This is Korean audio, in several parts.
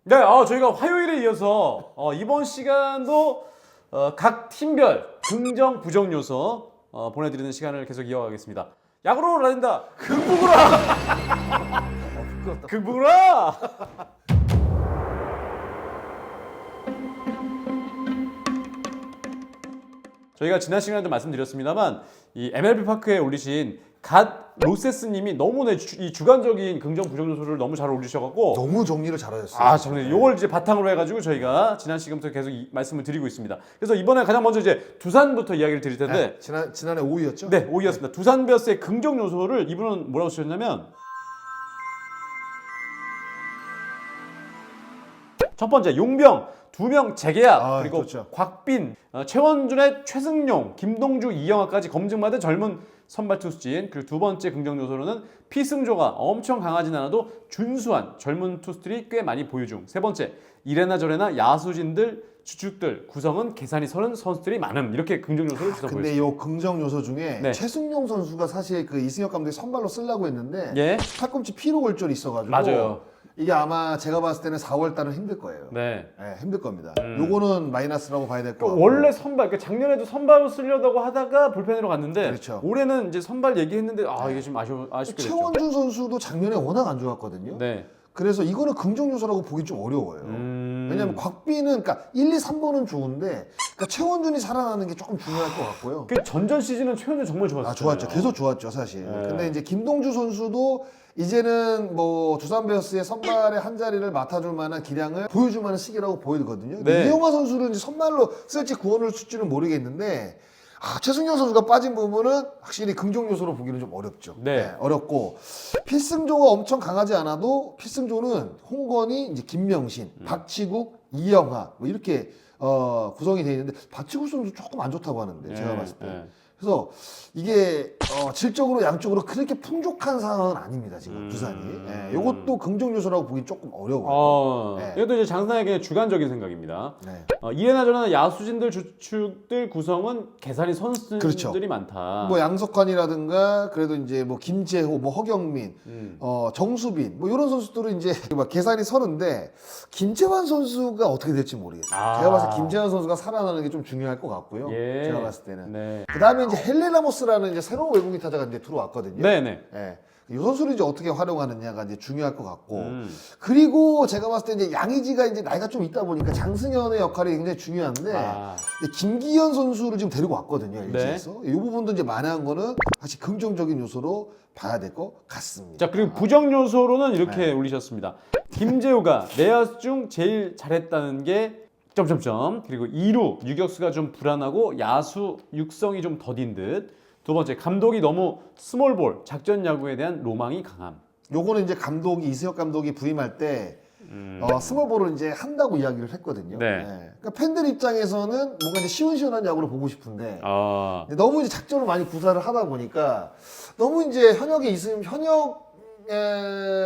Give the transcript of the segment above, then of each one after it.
네, 저희가 화요일에 이어서 이번 시간도 각 팀별 긍정, 부정 요소 보내드리는 시간을 계속 이어가겠습니다. 야구로 라된다. 극복으라. 극복으라. 저희가 지난 시간에도 말씀드렸습니다만 이 MLB 파크에 올리신 갓 로세스님이 너무나 이 주관적인 긍정 부정 요소를 너무 잘 올리셔갖고 너무 정리를 잘하셨어요. 정말 요걸 이제 바탕으로 해가지고 저희가 지난 시간부터 계속 말씀을 드리고 있습니다. 그래서 이번에 가장 먼저 이제 두산부터 이야기를 드릴 텐데 지난해 5위였죠? 네, 5위였습니다. 두산 베어스의 긍정 요소를 이분은 뭐라고 쓰셨냐면 첫 번째 용병 2명 재계약 그리고 그렇죠. 곽빈, 최원준의 최승용, 김동주, 이영하까지 검증받은 젊은 선발 투수진. 그리고 두 번째 긍정 요소로는 피승조가 엄청 강하진 않아도 준수한 젊은 투수들이 꽤 많이 보유 중. 세 번째 이래나 저래나 야수진들 주축들 구성은 계산이 서는 선수들이 많음. 이렇게 긍정 요소를 주서 근데 보였습니다. 이 긍정 요소 중에 네. 최승용 선수가 사실 그 이승엽 감독이 선발로 쓰려고 했는데 예, 팔꿈치 피로 골절이 있어가지고 맞아요. 이게 아마 제가 봤을 때는 4월 달은 힘들 거예요. 네. 네, 힘들 겁니다. 요거는 마이너스라고 봐야 될 것 같고. 원래 선발, 그러니까 작년에도 선발로 쓰려고 하다가 불펜으로 갔는데 그렇죠. 올해는 이제 선발 얘기했는데 이게 좀 아쉽게 됐죠. 최원준 선수도 작년에 워낙 안 좋았거든요. 네. 그래서 이거는 긍정 요소라고 보기 좀 어려워요. 왜냐면 곽빈은 그러니까 1, 2, 3번은 좋은데 그러니까 최원준이 살아나는 게 조금 중요할 것 같고요. 그 전전 시즌은 최원준 정말 좋았어요. 좋았죠. 계속 좋았죠, 사실. 네. 근데 이제 김동주 선수도 이제는 뭐 두산 베어스의 선발의 한 자리를 맡아줄 만한 기량을 보여줄 만한 시기라고 보이거든요. 네. 이영하 선수를 이제 선발로 쓸지 구원을 쓸지는 모르겠는데 최승용 선수가 빠진 부분은 확실히 긍정 요소로 보기는 좀 어렵죠. 네. 어렵고 필승조가 엄청 강하지 않아도 필승조는 홍건희, 이제 김명신, 박치국, 이영하 뭐 이렇게 구성이 되어 있는데 박치국 선수 조금 안 좋다고 하는데 제가 봤을 때. 네. 그래서 이게 질적으로 양쪽으로 그렇게 풍족한 상황은 아닙니다 지금 두산이. 이것도 긍정 요소라고 보기 조금 어려워요. 네. 이것도 이제 장사의 그냥 주관적인 생각입니다. 네. 이래나 저래나 야수진들 주축들 구성은 계산이 선수들이 그렇죠. 많다. 뭐 양석환이라든가 그래도 이제 뭐 김재호, 뭐 허경민, 정수빈 뭐 이런 선수들은 이제 막 계산이 서는데 김재환 선수가 어떻게 될지 모르겠어요. 제가 봤을 때 김재환 선수가 살아나는 게 좀 중요할 것 같고요. 예. 제가 봤을 때는. 네. 그 다음에 이제 헬레 라모스라는 이제 새로운 외국인 타자가 이제 들어왔거든요. 네네. 예. 이 선수를 이제 어떻게 활용하느냐가 이제 중요할 것 같고. 그리고 제가 봤을 때 이제 양의지가 이제 나이가 좀 있다 보니까 장승현의 역할이 굉장히 중요한데 이제 김기현 선수를 지금 데리고 왔거든요. LG에서. 이 부분도 이제 만회한 거는 사실 긍정적인 요소로 봐야 될 것 같습니다. 자, 그리고 부정 요소로는 이렇게 올리셨습니다. 김재우가 내야수 중 제일 잘했다는 게 점점점. 그리고 2루 유격수가 좀 불안하고 야수 육성이 좀 더딘 듯. 두 번째 감독이 너무 스몰볼 작전 야구에 대한 로망이 강함. 요거는 이제 감독이 이승엽 감독이 부임할 때 스몰볼을 이제 한다고 이야기를 했거든요. 네. 그러니까 팬들 입장에서는 뭔가 이제 시원시원한 야구를 보고 싶은데 아, 너무 이제 작전을 많이 구사를 하다 보니까 너무 이제 현역의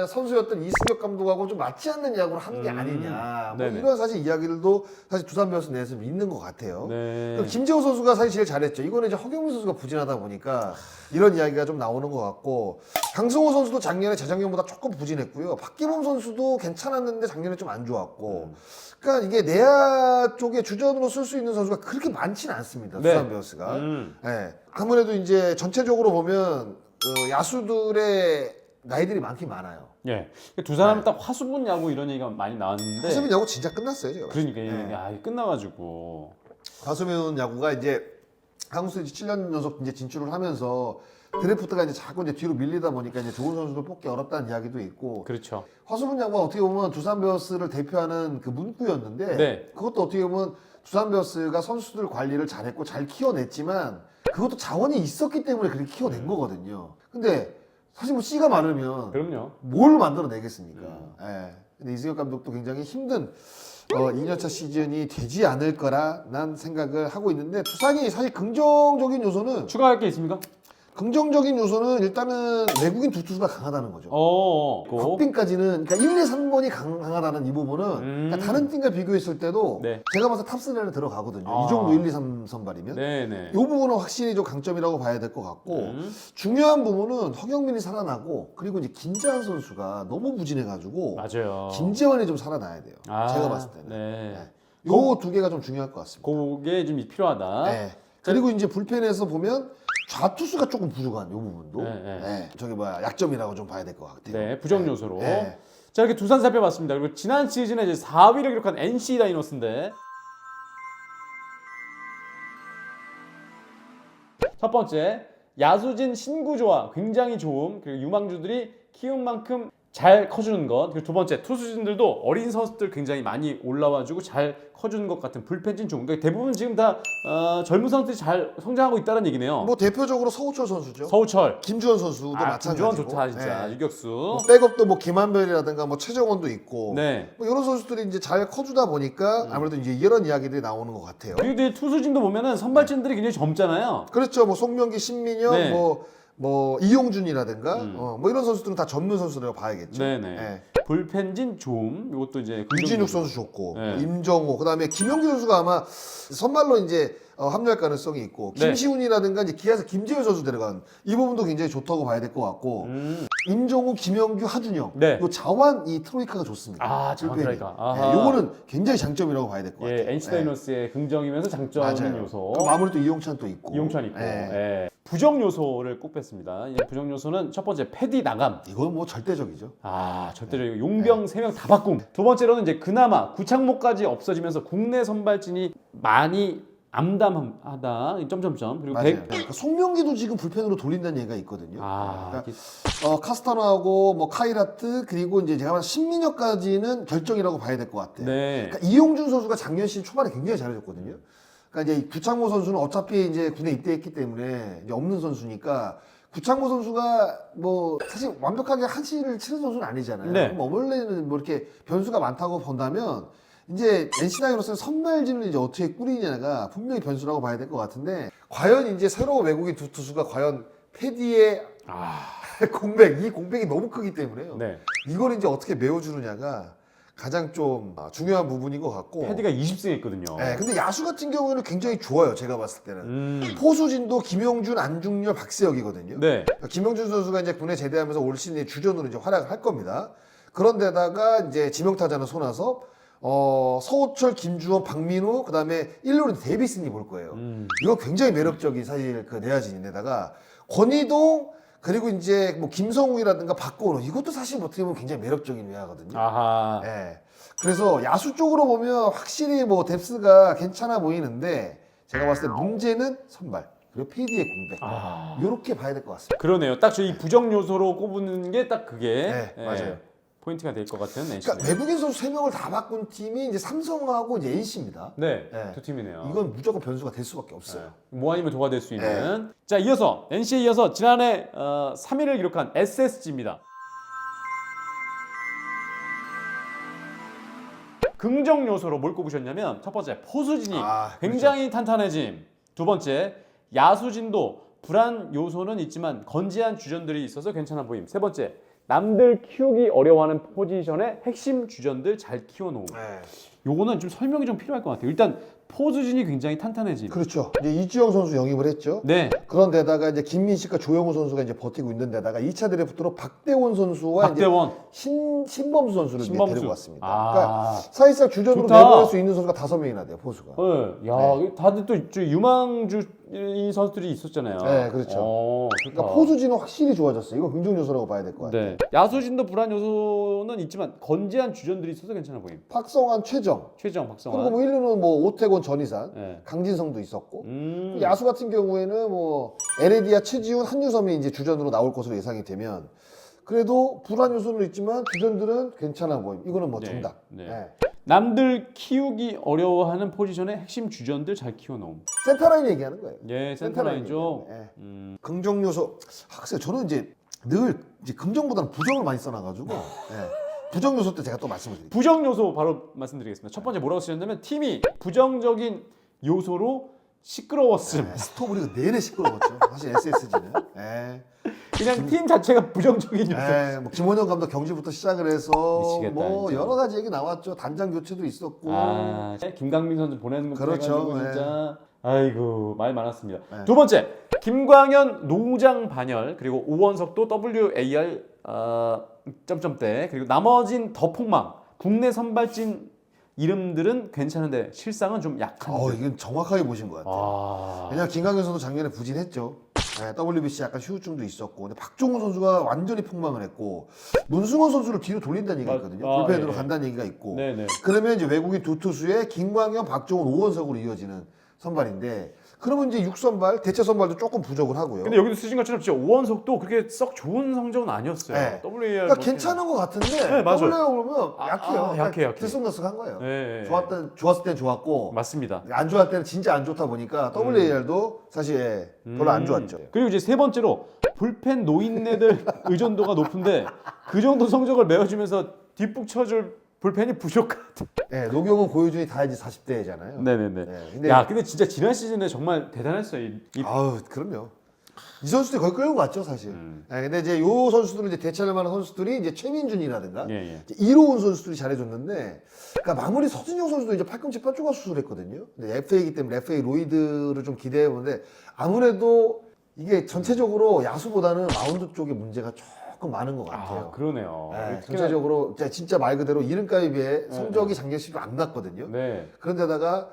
선수였던 이승엽 감독하고 좀 맞지 않는 야구를 하는 게 아니냐. 뭐 네네. 이런 사실 이야기들도 사실 두산 베어스 내에서 있는 것 같아요. 네. 그럼 김재호 선수가 사실 제일 잘했죠. 이거는 이제 허경민 선수가 부진하다 보니까 이런 이야기가 좀 나오는 것 같고 강승호 선수도 작년에 재작년보다 조금 부진했고요. 박기범 선수도 괜찮았는데 작년에 좀 안 좋았고. 그러니까 이게 내야 쪽에 주전으로 쓸 수 있는 선수가 그렇게 많지는 않습니다. 네. 두산 베어스가. 네. 아무래도 이제 전체적으로 보면 야수들의 나이들이 많긴 많아요. 예. 두 사람 딱 화수분 야구 이런 얘기가 많이 나왔는데. 화수면 야구 진짜 끝났어요, 제가. 그러니까 네. 이게 끝나가지고. 화수면 야구가 이제 한국 시리즈 7년 연속 이제 진출을 하면서 드래프트가 이제 자꾸 이제 뒤로 밀리다 보니까 이제 좋은 선수를 뽑기 어렵다는 이야기도 있고. 그렇죠. 화수분 야구가 어떻게 보면 두산 베어스를 대표하는 그 문구였는데 네. 그것도 어떻게 보면 두산 베어스가 선수들 관리를 잘했고 잘 키워냈지만 그것도 자원이 있었기 때문에 그렇게 키워낸 거거든요. 근데 사실 뭐 씨가 많으면 그럼요. 뭘 만들어내겠습니까? 예. 근데 이승엽 감독도 굉장히 힘든 2년차 시즌이 되지 않을 거라 난 생각을 하고 있는데 두산이 사실 긍정적인 요소는 추가할 게 있습니까? 긍정적인 요소는 일단은 외국인 두 투수가 강하다는 거죠. 고. 박빙까지는 그러니까 1, 2, 3번이 강하다는 이 부분은 그러니까 다른 팀과 비교했을 때도 네. 제가 봐서 탑3 안에 들어가거든요. 아. 이 정도 1, 2, 3 선발이면. 네네. 이 부분은 확실히 좀 강점이라고 봐야 될 것 같고 중요한 부분은 허경민이 살아나고 그리고 이제 김재환 선수가 너무 부진해가지고 맞아요. 김재환이 좀 살아나야 돼요. 제가 봤을 때는. 네. 요 두 개가 좀 중요할 것 같습니다. 그게 좀 필요하다. 네. 그리고 이제 불펜에서 보면 좌투수가 조금 부족한 요 부분도 저기 뭐야 약점이라고 좀 봐야 될 것 같아요. 네, 부정 요소로. 네. 자, 이렇게 두산 살펴봤습니다. 그리고 지난 시즌에 이제 4위를 기록한 NC 다이노스인데 첫 번째, 야수진 신구조화 굉장히 좋음. 그리고 유망주들이 키운 만큼 잘 커주는 것. 그리고 두 번째, 투수진들도 어린 선수들 굉장히 많이 올라와주고 잘 커주는 것 같은 불펜진 좋은. 그러니까 대부분 지금 다 젊은 선수들이 잘 성장하고 있다는 얘기네요. 뭐 대표적으로 서우철 선수죠. 서우철. 김주원 선수도 마찬가지고. 김주원 좋다 진짜. 네. 유격수. 뭐 백업도 뭐 김한별이라든가 뭐 최정원도 있고. 네. 뭐 이런 선수들이 이제 잘 커주다 보니까 아무래도 이제 이런 이야기들이 나오는 것 같아요. 그리고 이 투수진도 보면은 선발진들이 굉장히 젊잖아요. 그렇죠. 뭐 송명기, 신민혁, 네. 뭐 이용준이라든가 뭐 이런 선수들은 다 전문 선수라고 봐야겠죠. 네네. 네. 불펜진 좀 이것도 이제 유진욱 선수 좋고 네. 임정호 그다음에 김영규 선수가 아마 선발로 이제 합류할 가능성이 있고 네. 김시훈이라든가 이제 기아에서 김재현 선수 데려간 이 부분도 굉장히 좋다고 봐야 될 것 같고 임정호, 김영규, 하준영 네. 요 자완 이 트로이카가 좋습니다. 아, 자완 불펜이. 트로이카. 아하. 네, 요거는 굉장히 장점이라고 봐야 될 것 같아요. 예, NC 다이노스의 긍정이면서 장점인 맞아요. 요소. 또 마무리 또 이용찬 또 있고. 이용찬 있고. 네. 예. 부정 요소를 꼭 뺐습니다. 이 부정 요소는 첫 번째 패디 나감. 이건 뭐 절대적이죠. 아, 절대로 용병 3명 다 바꿈. 두 번째로는 이제 그나마 구창모까지 없어지면서 국내 선발진이 많이 암담하다. 점점점. 그리고 맞아요. 그러니까 송명기도 지금 불펜으로 돌린다는 얘기가 있거든요. 아, 그러니까 카스타노하고 뭐 카이라트 그리고 이제 제가 봤을 때 신민혁까지는 결정이라고 봐야 될 것 같아요. 네. 그러니까 이용준 선수가 작년 시즌 초반에 굉장히 잘해줬거든요. 그러니까 이제 구창모 선수는 어차피 이제 군에 입대했기 때문에 이제 없는 선수니까 구창모 선수가 뭐 사실 완벽하게 한 시를 치는 선수는 아니잖아요. 네. 그럼 원래는 뭐 이렇게 변수가 많다고 본다면 이제 NC 다이노스는 선발진을 이제 어떻게 꾸리냐가 분명히 변수라고 봐야 될 것 같은데 과연 이제 새로운 외국인 두 투수가 과연 패디의 공백 이 공백이 너무 크기 때문에요. 네. 이걸 이제 어떻게 메워주느냐가 가장 좀 중요한 부분인 것 같고. 패디가 20승 했거든요. 네, 근데 야수 같은 경우에는 굉장히 좋아요. 제가 봤을 때는. 포수진도 김용준, 안중열, 박세혁이거든요. 네. 그러니까 김용준 선수가 이제 군에 제대하면서 올 시즌 주전으로 이제 활약을 할 겁니다. 그런데다가 이제 지명타자는 손아섭, 서우철, 김주원, 박민우, 그다음에 1루는 데이비슨이 볼 거예요. 이거 굉장히 매력적인 사실 그 내야진인데다가 권희동 그리고 이제 뭐 김성우라든가 박건우 이것도 사실 어떻게 보면 굉장히 매력적인 외야거든요. 아하. 예. 그래서 야수 쪽으로 보면 확실히 뭐 뎁스가 괜찮아 보이는데 제가 봤을 때 문제는 선발 그리고 PD의 공백 이렇게 봐야 될 것 같습니다. 그러네요. 딱 저희 부정 요소로 꼽는 게 딱 그게 네, 맞아요. 포인트가 될 것 같은 NC. 그러니까 외국인 선수 3명을 다 바꾼 팀이 이제 삼성하고 이제 NC입니다. 네, 네. 두 팀이네요. 이건 무조건 변수가 될 수밖에 없어요. 뭐 아니면 도가 될 수 있는. 자, 이어서 NC에 이어서 지난해 3위를 기록한 SSG입니다. 긍정 요소로 뭘 꼽으셨냐면 첫 번째 포수진이 굉장히 탄탄해짐. 두 번째 야수진도 불안 요소는 있지만 건재한 주전들이 있어서 괜찮아 보임. 세 번째 남들 키우기 어려워하는 포지션의 핵심 주전들 잘 키워놓음. 네. 요거는 좀 설명이 좀 필요할 것 같아요. 일단 포수진이 굉장히 탄탄해짐. 그렇죠. 이제 이주영 선수 영입을 했죠. 네. 그런데다가 이제 김민식과 조영우 선수가 이제 버티고 있는 데다가 2차 드래프트로 박대원 선수와 박대원. 이제 신범수 선수를 이제 신범수. 데리고 왔습니다. 아. 그러니까 사실상 주전으로 좋다. 내보낼 수 있는 선수가 5명이나 돼요, 포수가. 네. 야, 다들 또 유망주인 선수들이 있었잖아요. 네, 그렇죠. 좋다. 그러니까 포수진은 확실히 좋아졌어요. 이거 긍정 요소라고 봐야 될 것 같아요. 네. 야수진도 불안 요소는 있지만 건재한 주전들이 있어서 괜찮아 보임. 박성환, 최정. 최정, 박성환. 그리고 뭐 1루는 뭐 오태곤, 전희산, 네. 강진성도 있었고. 야수 같은 경우에는 뭐 에레디아, 최지훈, 한유섬이 이제 주전으로 나올 것으로 예상이 되면 그래도 불안 요소는 있지만 주전들은 괜찮아 보임. 이거는 뭐 정답. 네. 네. 남들 키우기 어려워하는 포지션의 핵심 주전들 잘 키워놓음. 센터라인 얘기하는 거예요. 예, 센터라인죠. 네. 긍정 요소. 글쎄요, 저는 이제 늘 이제 긍정보다는 부정을 많이 써놔가지고 부정 요소 때 제가 또 말씀을 드릴게요. 부정 요소 바로 말씀드리겠습니다. 첫 번째 뭐라고 쓰셨냐면 팀이 부정적인 요소로 시끄러웠음. 스톱 우리가 내내 시끄러웠죠. 사실 SSG는. 그냥 팀 자체가 부정적인 요소. 뭐 김원영 감독 경질부터 시작을 해서 미치겠다, 뭐 진짜. 여러 가지 얘기 나왔죠. 단장 교체도 있었고. 김강민 선수 보내는 거 그렇죠. 해가지고 진짜 아이고 말 많았습니다. 네. 두 번째 김광현 노장 반열 그리고 오원석도 WAR 점점대 그리고 나머진 더 폭망 국내 선발진 이름들은 괜찮은데 실상은 좀 약한데. 이건 정확하게 보신 것 같아요. 왜냐면 김강현 선수 작년에 부진했죠. WBC 약간 휴증도 있었고, 근데 박종훈 선수가 완전히 폭망을 했고, 문승원 선수를 뒤로 돌린다는 얘기가 있거든요. 불펜으로 간다는 얘기가 있고. 네네. 그러면 이제 외국인 두 투수의 김광현, 박종훈, 오원석으로 이어지는 선발인데, 그러면 이제 6선발, 대체 선발도 조금 부족을 하고요. 근데 여기도 쓰신 것처럼 진짜 오원석도 그렇게 썩 좋은 성적은 아니었어요. 네. WAR 그러니까 괜찮은 것 같은데, 네, 맞아요. WAR 보면 약해요. 약해. 들썩날썩한 거예요. 네. 좋았을 땐 좋았고, 맞습니다. 안 좋았을 때는 진짜 안 좋다 보니까 WAR도 사실 별로 안 좋았죠. 그리고 이제 세 번째로 불펜 노인네들 의존도가 높은데 그 정도 성적을 메워주면서 뒷북 쳐줄 불펜이 부족하다. 네, 노경은 고효준이 다 이제 40대잖아요. 네네네. 근데 진짜 지난 시즌에 정말 대단했어요. 그럼요. 이 선수들이 거의 끌고 갔죠, 사실. 근데 이제 요 선수들은 이제 대체할 만한 선수들이 이제 최민준이라든가 이제 이로운 선수들이 잘해줬는데, 그러니까 마무리 서준영 선수도 이제 팔꿈치 뼈조각 수술했거든요. 근데 FA이기 때문에 FA 로이드를 좀 기대해 보는데 아무래도 이게 전체적으로 야수보다는 마운드 쪽에 문제가 조금 많은 것 같아요. 그러네요. 전체적으로 진짜 말 그대로 이름값에 비해 성적이 작년 시즌 안 났거든요. 네. 그런데다가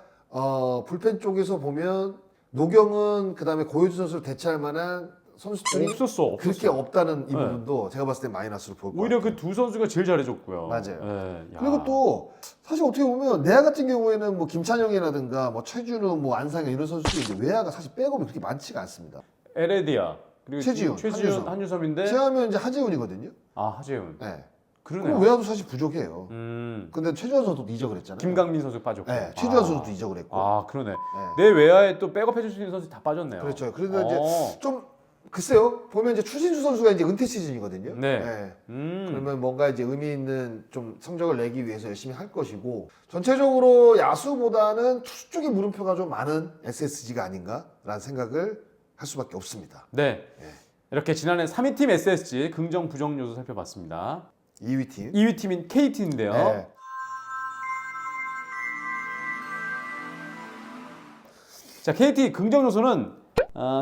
불펜 쪽에서 보면 노경은 그다음에 고효준 선수를 대체할 만한 선수들이 없었어. 그렇게 없다는 이 부분도 제가 봤을 때 마이너스로 볼 것 오히려 같아요. 그 두 선수가 제일 잘해줬고요. 맞아요. 네. 그리고 또 사실 어떻게 보면 내야 같은 경우에는 뭐 김찬영이라든가 뭐 최준우, 뭐 안상현 이런 선수들이 이제 외야가 사실 백업이 그렇게 많지가 않습니다. 에레디아 그리고 최지훈, 한유섭인데 제하면 이제 하재훈이거든요. 하재훈. 네. 그러네요. 그럼 외야도 사실 부족해요. 음. 근데 최주환 선수도 이적을 했잖아요. 김강민 선수 빠졌고. 네, 최주환 선수도 이적을 했고. 그러네. 내 외야에 또 백업 해줄 수 있는 선수 다 빠졌네요. 그렇죠. 그래서 이제 좀 글쎄요. 보면 이제 추신수 선수가 이제 은퇴 시즌이거든요. 네. 그러면 뭔가 이제 의미 있는 좀 성적을 내기 위해서 열심히 할 것이고, 전체적으로 야수보다는 투수 쪽에 물음표가 좀 많은 SSG가 아닌가라는 생각을 할 수밖에 없습니다. 네. 이렇게 지난해 3위 팀 SSG 긍정 부정 요소 살펴봤습니다. 2위 팀. 2위 팀인 KT인데요. 네. 자, KT 긍정 요소는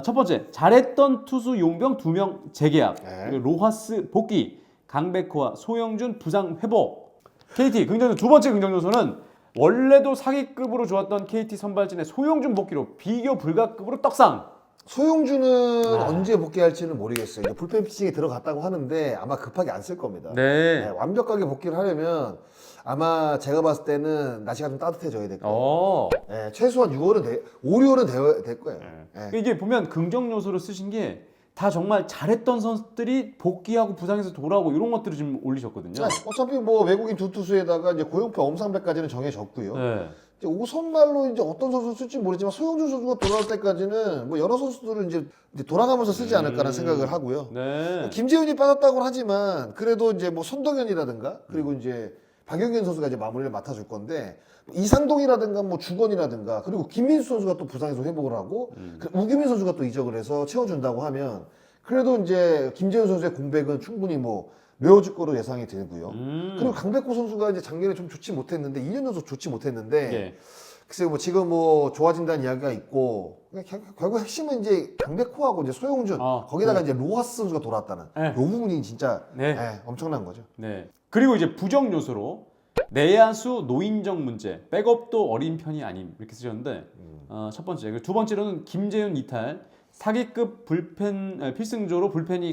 첫 번째 잘했던 투수 용병 2명 재계약, 그리고 로하스 복귀, 강백호와 소영준 부상 회복. KT 긍정 요소 두 번째 긍정 요소는 원래도 사기급으로 좋았던 KT 선발진의 소영준 복귀로 비교 불가급으로 떡상. 소용준은 언제 복귀할지는 모르겠어요. 이제 불펜 피칭에 들어갔다고 하는데 아마 급하게 안 쓸 겁니다. 네. 완벽하게 복귀를 하려면 아마 제가 봤을 때는 날씨가 좀 따뜻해져야 될 거예요. 최소한 6월은 5, 6월은 될 거예요. 이게 보면 긍정 요소를 쓰신 게 다 정말 잘했던 선수들이 복귀하고 부상에서 돌아오고 이런 것들을 지금 올리셨거든요. 어차피 뭐 외국인 두 투수에다가 이제 고영표, 엄상배까지는 정해졌고요. 이제 5선발로 이제 어떤 선수 쓸지 모르지만 소영준 선수가 돌아올 때까지는 뭐 여러 선수들을 이제 돌아가면서 쓰지 않을까라는 생각을 하고요. 김재훈이 빠졌다고 하지만 그래도 이제 뭐 손동현이라든가 그리고 이제 박영현 선수가 이제 마무리를 맡아줄 건데, 이상동이라든가 뭐 주건이라든가 그리고 김민수 선수가 또 부상에서 회복을 하고 우규민 선수가 또 이적을 해서 채워준다고 하면 그래도 이제 김재훈 선수의 공백은 충분히 뭐 메워줄 거로 예상이 되고요. 그리고 강백호 선수가 이제 작년에 좀 좋지 못했는데 2년 연속 좋지 못했는데 글쎄요, 뭐 지금 뭐 좋아진다는 이야기가 있고 결국 핵심은 이제 강백호하고 이제 소영준 거기다가 이제 로하스 선수가 돌아왔다는 이 부분이 진짜 엄청난 거죠. 그리고 이제 부정 요소로 내야수 노인정 문제, 백업도 어린 편이 아님 이렇게 쓰셨는데 첫 번째, 그리고 두 번째로는 김재훈 이탈, 사기급 불펜 필승조로 불펜이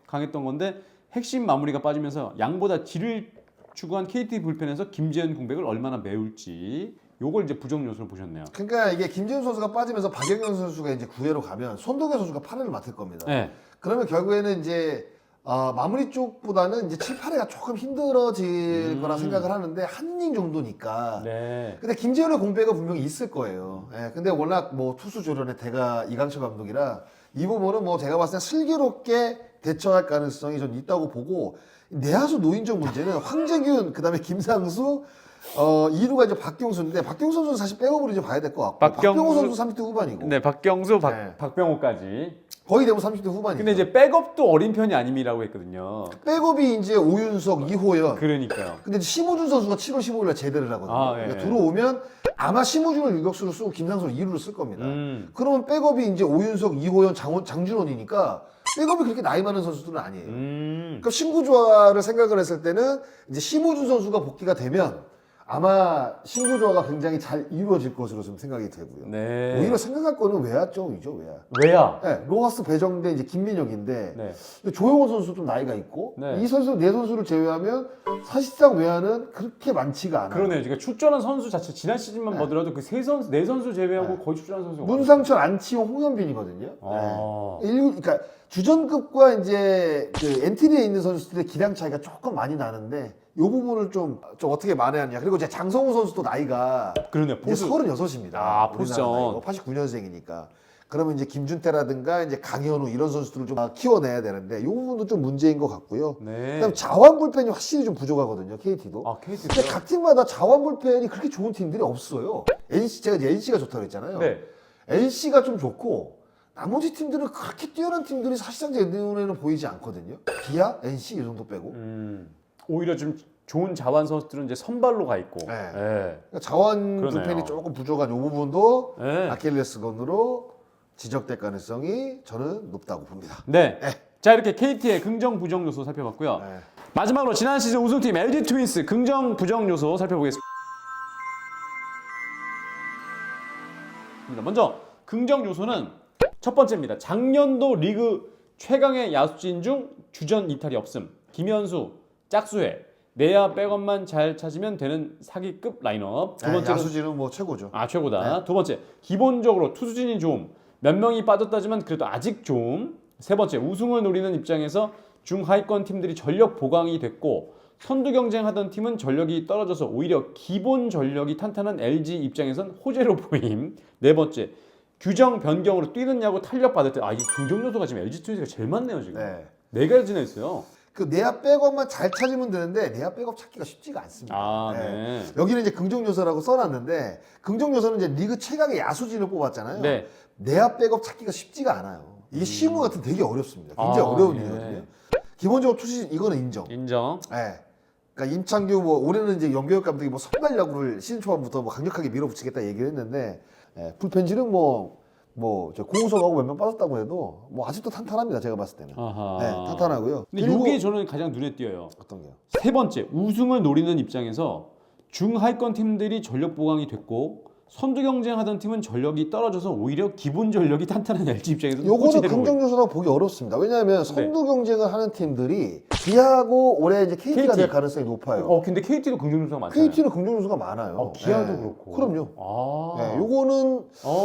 강했던 건데 핵심 마무리가 빠지면서 양보다 질을 추구한 KT 불펜에서 김재훈 공백을 얼마나 메울지 요걸 이제 부정 요소로 보셨네요. 그러니까 이게 김재훈 선수가 빠지면서 박영현 선수가 이제 9회로 가면 손동현 선수가 8회를 맡을 겁니다. 그러면 결국에는 이제 마무리 쪽보다는 이제 7, 8회가 조금 힘들어질 거라 생각을 하는데 한 이닝 정도니까. 근데 김재훈의 공백은 분명히 있을 거예요. 근데 워낙 뭐 투수 조련의 대가 이강철 감독이라 이 부분은 뭐 제가 봤을 때 슬기롭게 대처할 가능성이 좀 있다고 보고, 내야수 노인정 문제는 황재균, 그다음에 김상수, 2루가 이제 박경수인데 박경수 선수는 사실 백업으로 이제 봐야 될 것 같고 박병호 선수 30대 후반이고 네, 박경수, 네. 박병호까지. 거의 대부분 30대 후반이죠. 근데 이제 백업도 어린 편이 아님이라고 했거든요. 백업이 이제 오윤석, 이호연. 그러니까요. 근데 심우준 선수가 7월 15일 날 제대를 하거든요. 아, 예. 그러니까 들어오면 아마 심우준을 유격수로 쓰고 김상수를 2루를 쓸 겁니다. 그러면 백업이 이제 오윤석, 이호연, 장준원이니까 백업이 그렇게 나이 많은 선수들은 아니에요. 그러니까 신구조화를 생각을 했을 때는 이제 심우준 선수가 복귀가 되면 아마 신구조화가 굉장히 잘 이루어질 것으로 좀 생각이 되고요. 네. 오히려 생각할 거는 외야 쪽이죠, 외야. 왜야? 네, 로하스 배정대 이제 김민혁인데 네. 조용호 선수 좀 나이가 있고 네. 이 선수 네 선수를 제외하면 사실상 외야는 그렇게 많지가 않아요. 그러네요. 그러니까 출전한 선수 자체 지난 시즌만 네. 보더라도 그 네 선수 제외하고 거의 출전한 선수가 문상철, 안치홍, 홍현빈이거든요. 아. 네. 그러니까 주전급과 이제 그 엔트리에 있는 선수들의 기량 차이가 조금 많이 나는데 이 부분을 좀 어떻게 만회하느냐. 그리고 이제 장성우 선수도 나이가 그러네요. 이제 36입니다. 아, 포지션. 89년생이니까. 그러면 이제 김준태라든가 이제 강현우 이런 선수들을 좀 키워내야 되는데 이 부분도 좀 문제인 것 같고요. 네. 그다음 자완 불펜이 확실히 좀 부족하거든요. KT도. 아, KT. 근데 각 팀마다 자완 불펜이 그렇게 좋은 팀들이 없어요. 제가 이제 NC가 좋다고 했잖아요. 네. NC가 좀 좋고 나머지 팀들은 그렇게 뛰어난 팀들이 사실상 제 눈에는 보이지 않거든요. 기아, NC 이 정도 빼고. 오히려 좀 좋은 자완 선수들은 이제 선발로 가 있고. 네. 네. 그러니까 자완 그러네요. 불펜이 조금 부족한 이 부분도 네. 아킬레스건으로 지적될 가능성이 저는 높다고 봅니다. 네. 네. 자, 이렇게 KT의 긍정 부정 요소 살펴봤고요. 네. 마지막으로 지난 시즌 우승팀 LG 트윈스 긍정 부정 요소 살펴보겠습니다. 먼저 긍정 요소는 첫 번째입니다. 작년도 리그 최강의 야수진 중 주전 이탈이 없음. 김현수, 짝수회, 내야 백업만 잘 찾으면 되는 사기급 라인업. 두 번째는 야수진은 뭐 최고죠. 최고다. 두 번째, 기본적으로 투수진이 좀 몇 명이 빠졌다지만 그래도 아직 좀. 세 번째, 우승을 노리는 입장에서 중하위권 팀들이 전력 보강이 됐고 선두 경쟁하던 팀은 전력이 떨어져서 오히려 기본 전력이 탄탄한 LG 입장에선 호재로 보임. 네 번째, 규정 변경으로 뛰는 야구 탄력 받을 때 이게 긍정 요소가 지금 LG 트윈스가 제일 많네요 지금. 네 가지나 있어요. 그 내야 백업만 잘 찾으면 되는데 내야 백업 찾기가 쉽지가 않습니다. 네. 여기는 이제 긍정 요소라고 써놨는데 긍정 요소는 이제 리그 최강의 야수진을 뽑았잖아요. 네. 내야 백업 찾기가 쉽지가 않아요. 이게 시무 같은 되게 어렵습니다. 굉장히 어려운 일이거든요. 기본적으로 투수진 이거는 인정. 인정. 네. 그러니까 임창규 뭐 올해는 이제 연경혁 감독이 뭐 선발 야구를 시즌 초반부터 뭐 강력하게 밀어붙이겠다 얘기를 했는데 불펜질은 저 고우석하고 몇 명 빠졌다고 해도 뭐 아직도 탄탄합니다. 제가 봤을 때는. 아하. 네, 탄탄하고요. 근데 이게 저는 가장 눈에 띄어요. 어떤 게요? 세 번째, 우승을 노리는 입장에서 중하위권 팀들이 전력 보강이 됐고 선두 경쟁하던 팀은 전력이 떨어져서 오히려 기본 전력이 탄탄한 LG 입장에서 요거는 긍정 요소라고 보기 어렵습니다. 왜냐하면 선두 경쟁을 하는 팀들이 기아하고 올해 이제 KT가 될 가능성이 높아요. 근데 KT도 긍정 요소가 많잖아요. KT는 긍정 요소가 많아요. 기아도 그렇고. 그럼요. 요거는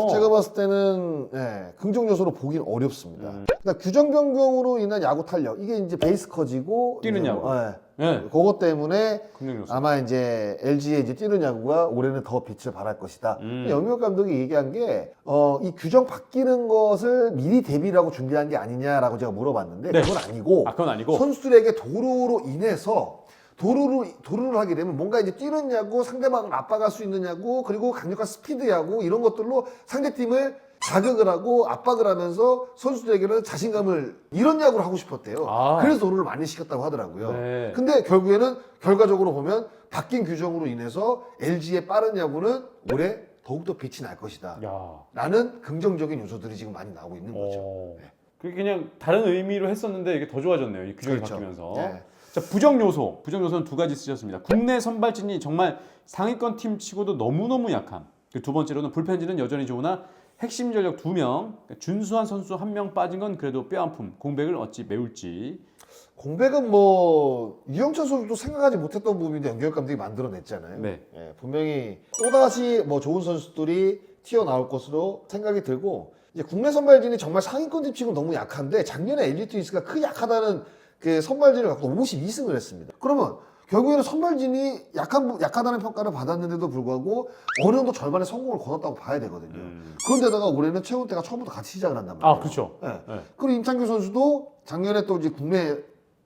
제가 봤을 때는 긍정 요소로 보기는 어렵습니다. 그러니까 규정 변경으로 인한 야구 탄력 이게 이제 베이스 커지고 뛰는 야구. 그것 때문에 긍정 요소. 아마 이제 LG의 이제 뛰는 야구가 올해는 더 빛을 발할 것이다. 영역 감독이 얘기한 게 이 규정 바뀌는 것을 미리 대비라고 준비한 게 아니냐라고 제가 물어봤는데 그건 아니고, 그건 아니고 선수들에게 도루로 인해서 도루를 하게 되면 뭔가 이제 뛰는 야구, 상대방을 압박할 수 있는 야구, 그리고 강력한 스피드 야구 이런 것들로 상대팀을 자극을 하고 압박을 하면서 선수들에게는 자신감을 이런 야구를 하고 싶었대요. 그래서 도루를 많이 시켰다고 하더라고요. 네. 근데 결국에는 결과적으로 보면 바뀐 규정으로 인해서 LG의 빠른 야구는 올해 더욱더 빛이 날 것이다. 라는 긍정적인 요소들이 지금 많이 나오고 있는 거죠. 그게 그냥 다른 의미로 했었는데 이게 더 좋아졌네요. 이 규정이 그렇죠. 바뀌면서. 네. 자, 부정 요소는 두 가지 쓰셨습니다. 국내 선발진이 정말 상위권 팀 치고도 너무너무 약함. 두 번째로는 불펜진은 여전히 좋으나 핵심 전력 2명, 준수한 선수 1명 빠진 건 그래도 뼈아픔. 공백을 어찌 메울지. 공백은 뭐 유영찬 선수도 생각하지 못했던 부분인데 연결 감독이 만들어냈잖아요. 네. 분명히 또다시 뭐 좋은 선수들이 튀어나올 것으로 생각이 들고 이제 국내 선발진이 정말 상위권 팀 치고 너무 약한데 작년에 LG 트윈스가 크 약하다는 그 선발진을 갖고 52승을 했습니다. 그러면 결국에는 선발진이 약하다는 평가를 받았는데도 불구하고 어느 정도 절반의 성공을 거뒀다고 봐야 되거든요. 그런데다가 올해는 최훈태가 처음부터 같이 시작을 한단 말이에요. 그렇죠. 그리고 임창규 선수도 작년에 또 이제 국내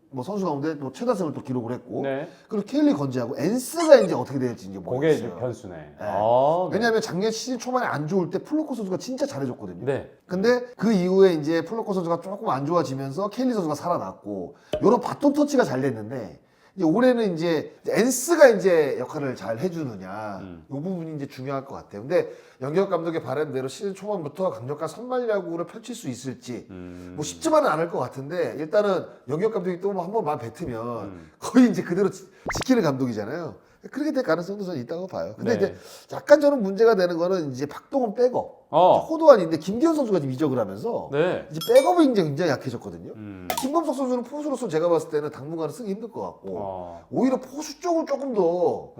뭐 선수 가운데 또 최다승을 또 기록을 했고 네. 그리고 케일리 건지하고 엔스가 이제 어떻게 될지 이제 그게 이제 모르겠어요. 변수네. 아, 네. 왜냐하면 작년 시즌 초반에 안 좋을 때 플로코 선수가 진짜 잘해줬거든요. 네. 근데 그 이후에 이제 플로코 선수가 조금 안 좋아지면서 케일리 선수가 살아났고 이런 바톤 터치가 잘 됐는데 이제 올해는 이제 엔스가 이제 역할을 잘 해주느냐 이 부분이 이제 중요할 것 같아요. 근데 영기혁 감독의 바람대로 시즌 초반부터 강력한 선발 야구를 펼칠 수 있을지 뭐 쉽지만은 않을 것 같은데 일단은 영기혁 감독이 또 한 번 말 뱉으면 거의 이제 그대로 지키는 감독이잖아요. 그렇게 될 가능성도 저는 있다고 봐요. 근데 네. 이제 약간 저는 문제가 되는 거는 이제 박동원 백업 어. 호도환인데 김기현 선수가 지금 이적을 하면서 네. 이제 백업이 이제 굉장히 약해졌거든요. 김범석 선수는 포수로서 제가 봤을 때는 당분간은 쓰기 힘들 것 같고 오히려 포수 쪽을 조금 더 오.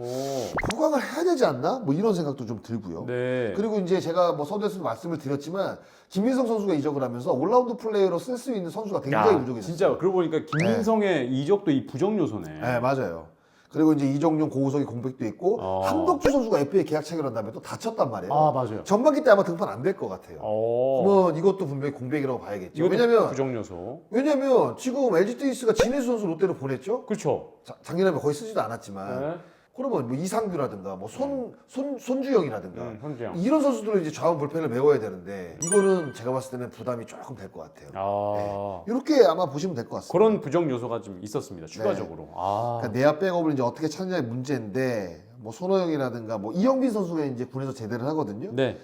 보강을 해야 되지 않나? 뭐 이런 생각도 좀 들고요. 네. 그리고 이제 제가 뭐 서두에서도 말씀을 드렸지만 김민성 선수가 이적을 하면서 올라운드 플레이어로 쓸 수 있는 선수가 굉장히 야, 부족했어요. 진짜 그러고 보니까 김민성의 이적도 이 부정 요소네. 네, 맞아요. 그리고 이제 이정용 고우석의 공백도 있고 한덕주 선수가 FA 계약 체결한 다음에 또 다쳤단 말이에요. 아, 맞아요. 전반기 때 아마 등판 안 될 것 같아요. 어. 그러면 이것도 분명히 공백이라고 봐야겠죠. 이것도 왜냐면 부정 요소. 지금 LG 트윈스가 진해수 선수 롯데로 보냈죠. 그렇죠. 작년에 거의 쓰지도 않았지만 네. 그러면 뭐 이상규라든가 뭐 손주영이라든가 현지영. 이런 선수들은 이제 좌우 불펜을 메워야 되는데 이거는 제가 봤을 때는 부담이 조금 될 것 같아요. 아. 이렇게 아마 보시면 될 것 같습니다. 그런 부정 요소가 좀 있었습니다. 추가적으로. 아. 그러니까 내야 백업을 이제 어떻게 찾느냐의 문제인데 뭐 손호영이라든가 뭐 이영빈 선수가 이제 군에서 제대를 하거든요. 네.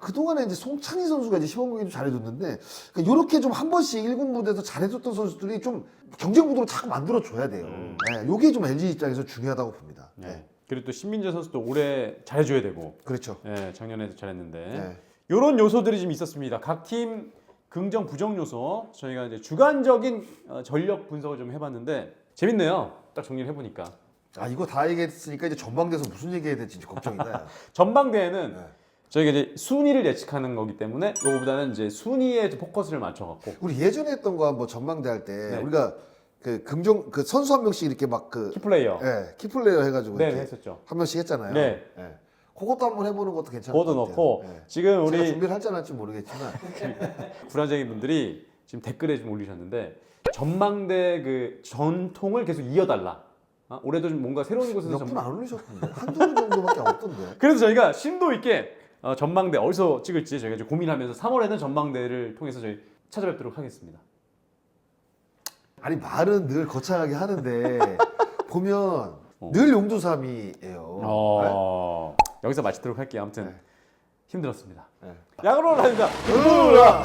그동안에 이제 송창희 선수가 이제 시범 경기도 잘해줬는데 그러니까 이렇게 좀 한 번씩 1군 무대에서 잘해줬던 선수들이 좀 경쟁 구도를 자꾸 만들어줘야 돼요. 네, 이게 좀 LG 입장에서 중요하다고 봅니다. 네. 그리고 또 신민재 선수도 올해 잘해줘야 되고. 그렇죠. 네, 작년에도 잘했는데. 네. 이런 요소들이 좀 있었습니다. 각 팀 긍정 부정 요소 저희가 이제 주관적인 전력 분석을 좀 해봤는데 재밌네요. 딱 정리를 해보니까. 아 이거 다 얘기했으니까 이제 전방돼서 무슨 얘기해야 될지 이제 걱정이다. 전방대회는 네. 저희가 이제 순위를 예측하는 거기 때문에 이거보다는 이제 순위에 좀 포커스를 맞춰갖고. 우리 예전에 했던 거 한번 전망대 할 때 네. 우리가 그 선수 한 명씩 이렇게 막 키플레이어. 키플레이어 해가지고 네, 이렇게 했었죠. 한 명씩 했잖아요. 네. 그것도 한번 해보는 것도 괜찮을 것 그것도 같아요. 넣고 네. 지금 제가 우리 준비를 할지 안 할지 모르겠지만 불안장애 분들이 지금 댓글에 좀 올리셨는데 전망대 그 전통을 계속 이어달라. 올해도 좀 뭔가 새로운 곳에서 몇 분 안 올리셨던데 한두 분 정도밖에 없던데. 그래서 저희가 심도 있게 전망대 어디서 찍을지 저희가 좀 고민하면서 3월에는 전망대를 통해서 저희 찾아뵙도록 하겠습니다. 아니 말은 늘 거창하게 하는데 보면 늘 용두삼이에요. 여기서 마치도록 할게요. 아무튼 네. 힘들었습니다. 네. 야구로 합니다. 으아!